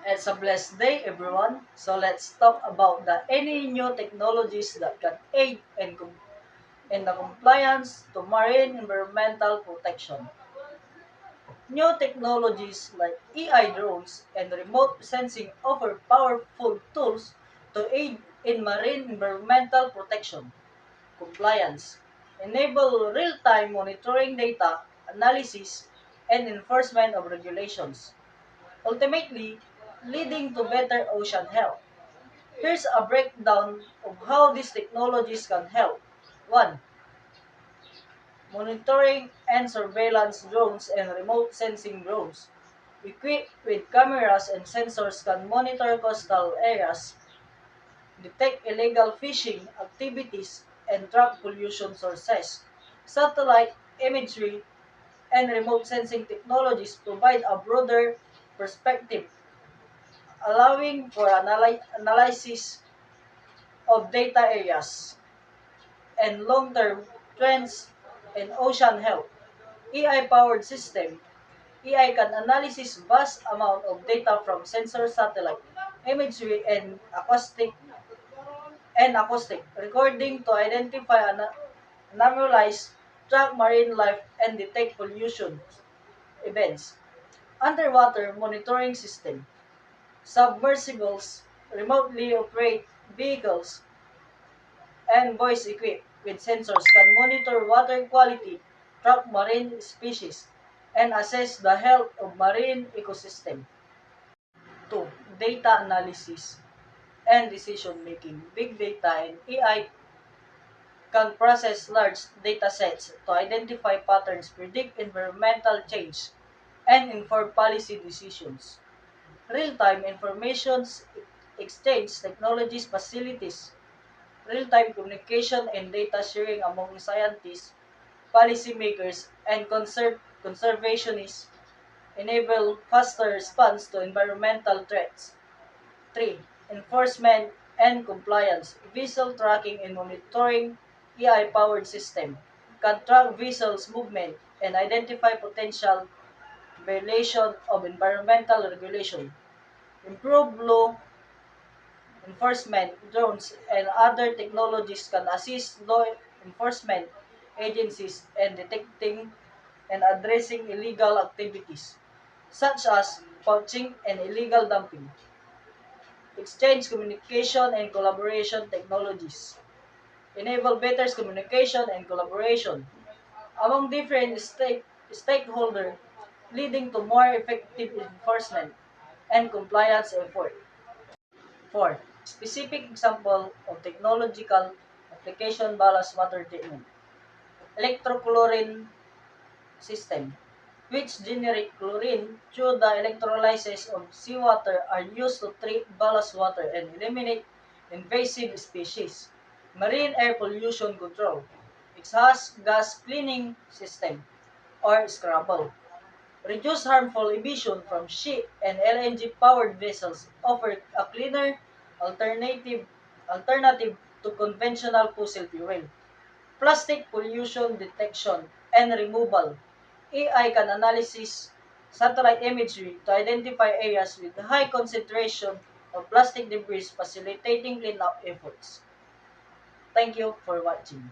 It's a blessed day, everyone. So let's talk about any new technologies that can aid in the compliance to marine environmental protection. New technologies like AI drones and remote sensing offer powerful tools to aid in marine environmental protection, compliance, enable real-time monitoring data, analysis, and enforcement of regulations, ultimately leading to better ocean health. Here's a breakdown of how these technologies can help. 1. Monitoring and surveillance drones and remote sensing drones. Equipped with cameras and sensors can monitor coastal areas, detect illegal fishing activities, and track pollution sources. Satellite imagery and remote sensing technologies provide a broader perspective, allowing for analysis of data areas and long-term trends in ocean health. AI-powered system. AI can analyze vast amount of data from sensor satellite imagery and acoustic recording to identify anomalies, track marine life, and detect pollution events. Underwater monitoring system. Submersibles remotely operate vehicles and voice equipped with sensors can monitor water quality, track marine species, and assess the health of marine ecosystem. 2. Data analysis and decision making. Big data and AI can process large data sets to identify patterns, predict environmental change, and inform policy decisions. Real-time informations exchange technologies facilities real-time communication and data sharing among scientists, policymakers, and conservationists enable faster response to environmental threats. 3. Enforcement and compliance. Vessel tracking and monitoring AI-powered system can track vessels' movement and identify potential violation of environmental regulation. Improve law enforcement, drones, and other technologies can assist law enforcement agencies in detecting and addressing illegal activities, such as poaching and illegal dumping. Exchange communication and collaboration technologies. Enable better communication and collaboration among different stakeholders, leading to more effective enforcement and compliance effort. 4. Specific example of technological application ballast water treatment. Electrochlorine system, which generate chlorine through the electrolysis of seawater are used to treat ballast water and eliminate invasive species. Marine air pollution control. Exhaust gas cleaning system or Scrabble. Reduce harmful emission from ship and LNG-powered vessels offer a cleaner alternative alternative to conventional fossil fuel. Plastic pollution detection and removal. AI can analyze satellite imagery to identify areas with high concentration of plastic debris, facilitating cleanup efforts. Thank you for watching.